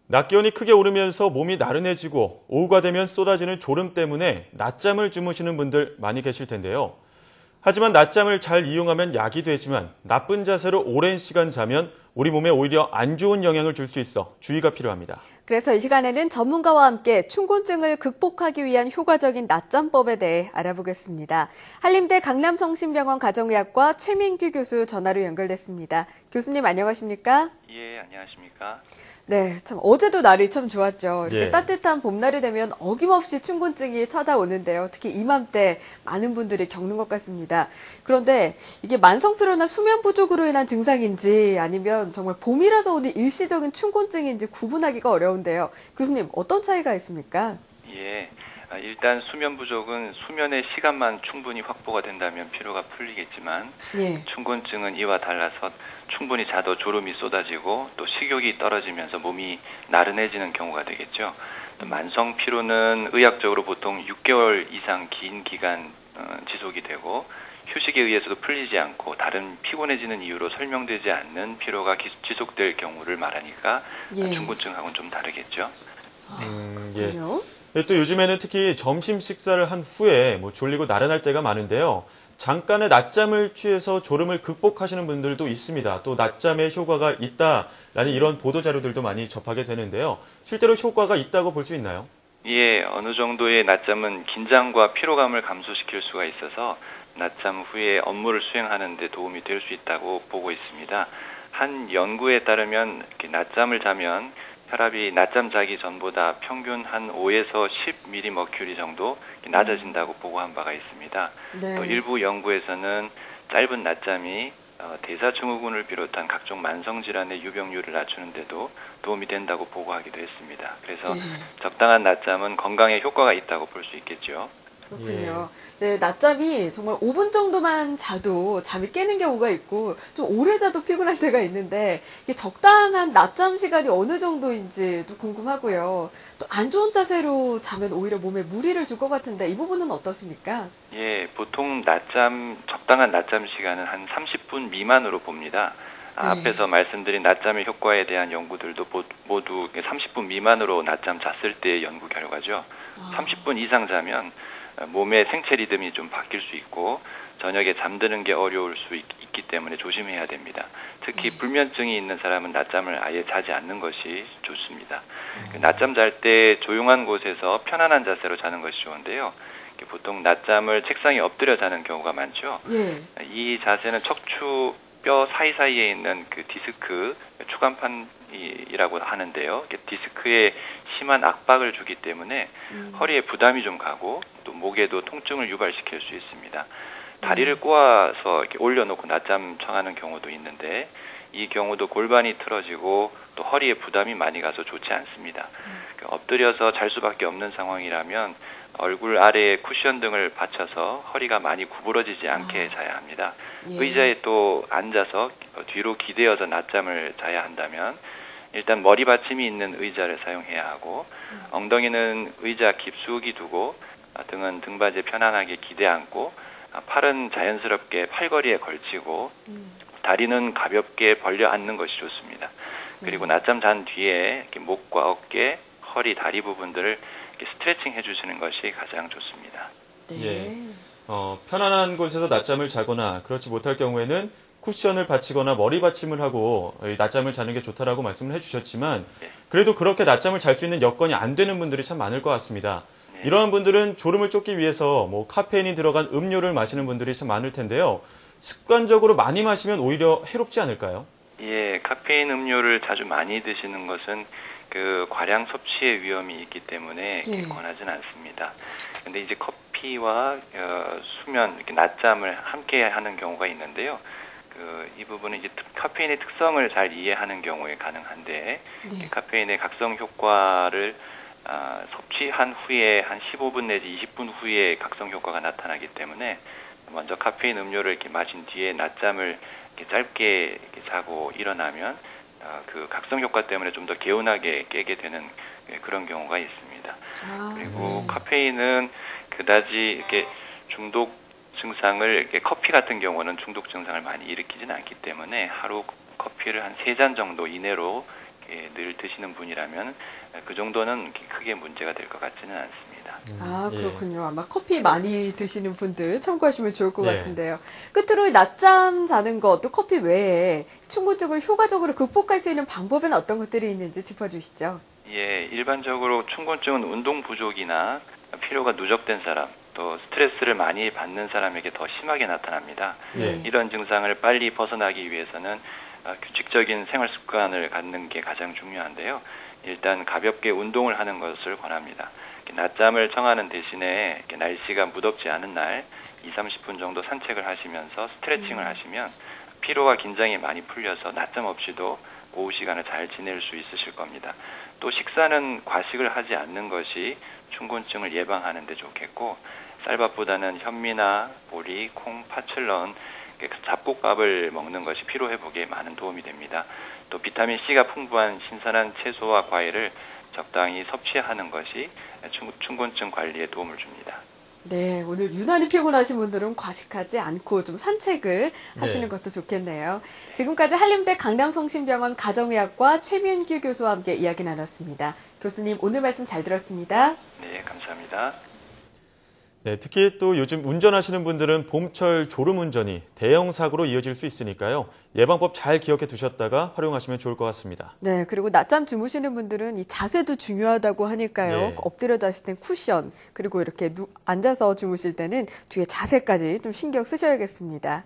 낮 기온이 크게 오르면서 몸이 나른해지고 오후가 되면 쏟아지는 졸음 때문에 낮잠을 주무시는 분들 많이 계실 텐데요. 하지만 낮잠을 잘 이용하면 약이 되지만 나쁜 자세로 오랜 시간 자면 우리 몸에 오히려 안 좋은 영향을 줄 수 있어 주의가 필요합니다. 그래서 이 시간에는 전문가와 함께 춘곤증을 극복하기 위한 효과적인 낮잠법에 대해 알아보겠습니다. 한림대 강남성심병원 가정의학과 최민규 교수 전화로 연결됐습니다. 교수님 안녕하십니까? 예, 안녕하십니까? 네, 참 어제도 날이 참 좋았죠. 이렇게 예. 따뜻한 봄날이 되면 어김없이 춘곤증이 찾아오는데요. 특히 이맘때 많은 분들이 겪는 것 같습니다. 그런데 이게 만성피로나 수면 부족으로 인한 증상인지 아니면 정말 봄이라서 오는 일시적인 춘곤증인지 구분하기가 어려운데요. 교수님, 어떤 차이가 있습니까? 예, 일단 수면 부족은 수면의 시간만 충분히 확보가 된다면 피로가 풀리겠지만 예. 춘곤증은 이와 달라서 충분히 자도 졸음이 쏟아지고 또 식욕이 떨어지면서 몸이 나른해지는 경우가 되겠죠. 또 만성 피로는 의학적으로 보통 6개월 이상 긴 기간 지속이 되고 휴식에 의해서도 풀리지 않고 다른 피곤해지는 이유로 설명되지 않는 피로가 지속될 경우를 말하니까 예. 춘곤증하고는 좀 다르겠죠. 예. 그렇군요. 또 요즘에는 특히 점심 식사를 한 후에 졸리고 나른할 때가 많은데요. 잠깐의 낮잠을 취해서 졸음을 극복하시는 분들도 있습니다. 또 낮잠에 효과가 있다라는 이런 보도 자료들도 많이 접하게 되는데요. 실제로 효과가 있다고 볼 수 있나요? 예, 어느 정도의 낮잠은 긴장과 피로감을 감소시킬 수가 있어서 낮잠 후에 업무를 수행하는 데 도움이 될 수 있다고 보고 있습니다. 한 연구에 따르면 이렇게 낮잠을 자면 혈압이 낮잠 자기 전보다 평균 한 5에서 10mmmercury 정도 낮아진다고 보고한 바가 있습니다. 네. 또 일부 연구에서는 짧은 낮잠이 대사증후군을 비롯한 각종 만성질환의 유병률을 낮추는 데도 도움이 된다고 보고하기도 했습니다. 그래서 예. 적당한 낮잠은 건강에 효과가 있다고 볼 수 있겠죠. 그렇군요. 네, 낮잠이 정말 5분 정도만 자도 잠이 깨는 경우가 있고 좀 오래 자도 피곤할 때가 있는데 이게 적당한 낮잠 시간이 어느 정도인지도 궁금하고요. 또 안 좋은 자세로 자면 오히려 몸에 무리를 줄 것 같은데 이 부분은 어떻습니까? 예, 보통 적당한 낮잠 시간은 한 30분 미만으로 봅니다. 네. 앞에서 말씀드린 낮잠의 효과에 대한 연구들도 모두 30분 미만으로 낮잠 잤을 때의 연구 결과죠. 30분 이상 자면 몸의 생체 리듬이 좀 바뀔 수 있고 저녁에 잠드는 게 어려울 수 있기 때문에 조심해야 됩니다. 특히 불면증이 있는 사람은 낮잠을 아예 자지 않는 것이 좋습니다. 낮잠 잘 때 조용한 곳에서 편안한 자세로 자는 것이 좋은데요. 보통 낮잠을 책상에 엎드려 자는 경우가 많죠. 예. 이 자세는 척추뼈 사이사이에 있는 그 디스크, 추간판이라고 하는데요. 디스크에 심한 압박을 주기 때문에 허리에 부담이 좀 가고 또 목에도 통증을 유발시킬 수 있습니다. 다리를 꼬아서 이렇게 올려놓고 낮잠 청하는 경우도 있는데 이 경우도 골반이 틀어지고 또 허리에 부담이 많이 가서 좋지 않습니다. 엎드려서 잘 수밖에 없는 상황이라면 얼굴 아래에 쿠션 등을 받쳐서 허리가 많이 구부러지지 않게 자야 합니다. 예. 의자에 또 앉아서 뒤로 기대어서 낮잠을 자야 한다면 일단 머리 받침이 있는 의자를 사용해야 하고 엉덩이는 의자 깊숙이 두고 등은 등받이에 편안하게 기대 앉고 팔은 자연스럽게 팔걸이에 걸치고 다리는 가볍게 벌려 앉는 것이 좋습니다. 그리고 낮잠 잔 뒤에 이렇게 목과 어깨, 허리, 다리 부분들을 이렇게 스트레칭 해주시는 것이 가장 좋습니다. 네. 예. 편안한 곳에서 낮잠을 자거나 그렇지 못할 경우에는 쿠션을 받치거나 머리 받침을 하고 낮잠을 자는 게 좋다라고 말씀을 해주셨지만 그래도 그렇게 낮잠을 잘 수 있는 여건이 안 되는 분들이 참 많을 것 같습니다. 이러한 분들은 졸음을 쫓기 위해서 카페인이 들어간 음료를 마시는 분들이 참 많을 텐데요. 습관적으로 많이 마시면 오히려 해롭지 않을까요? 예, 카페인 음료를 자주 많이 드시는 것은 그 과량 섭취의 위험이 있기 때문에 예. 권하진 않습니다. 근데 이제 커피와 수면, 이렇게 낮잠을 함께 하는 경우가 있는데요. 이 부분은 이제 카페인의 특성을 잘 이해하는 경우에 가능한데 네. 카페인의 각성 효과를 섭취한 후에 한 15분 내지 20분 후에 각성 효과가 나타나기 때문에 먼저 카페인 음료를 이렇게 마신 뒤에 낮잠을 이렇게 짧게 이렇게 자고 일어나면 그 각성 효과 때문에 좀 더 개운하게 깨게 되는 그런 경우가 있습니다. 그리고 카페인은 그다지 이렇게 중독 증상을 이렇게 커피 같은 경우는 중독 증상을 많이 일으키지는 않기 때문에 하루 커피를 한 3잔 정도 이내로 늘 드시는 분이라면 그 정도는 크게 문제가 될 것 같지는 않습니다. 아, 예. 그렇군요. 아마 커피 많이 드시는 분들 참고하시면 좋을 것 예. 같은데요. 끝으로 낮잠 자는 것, 또 커피 외에 충곤증을 효과적으로 극복할 수 있는 방법은 어떤 것들이 있는지 짚어주시죠. 예, 일반적으로 충곤증은 운동 부족이나 피로가 누적된 사람, 또 스트레스를 많이 받는 사람에게 더 심하게 나타납니다. 예. 이런 증상을 빨리 벗어나기 위해서는 규칙적인 생활 습관을 갖는 게 가장 중요한데요. 일단 가볍게 운동을 하는 것을 권합니다. 낮잠을 청하는 대신에 날씨가 무덥지 않은 날 20-30분 정도 산책을 하시면서 스트레칭을 하시면 피로와 긴장이 많이 풀려서 낮잠 없이도 오후 시간을 잘 지낼 수 있으실 겁니다. 또 식사는 과식을 하지 않는 것이 충곤증을 예방하는 데 좋겠고, 쌀밥보다는 현미나 보리, 콩, 파철 넣은 잡곡밥을 먹는 것이 피로 회복에 많은 도움이 됩니다. 또 비타민 C가 풍부한 신선한 채소와 과일을 적당히 섭취하는 것이 충곤증 관리에 도움을 줍니다. 네, 오늘 유난히 피곤하신 분들은 과식하지 않고 좀 산책을 하시는 네. 것도 좋겠네요. 지금까지 한림대 강남성심병원 가정의학과 최민규 교수와 함께 이야기 나눴습니다. 교수님, 오늘 말씀 잘 들었습니다. 네, 감사합니다. 네, 특히 또 요즘 운전하시는 분들은 봄철 졸음운전이 대형 사고로 이어질 수 있으니까요. 예방법 잘 기억해 두셨다가 활용하시면 좋을 것 같습니다. 네, 그리고 낮잠 주무시는 분들은 이 자세도 중요하다고 하니까요. 네. 엎드려 자실 땐 쿠션, 그리고 이렇게 앉아서 주무실 때는 뒤에 자세까지 좀 신경 쓰셔야겠습니다.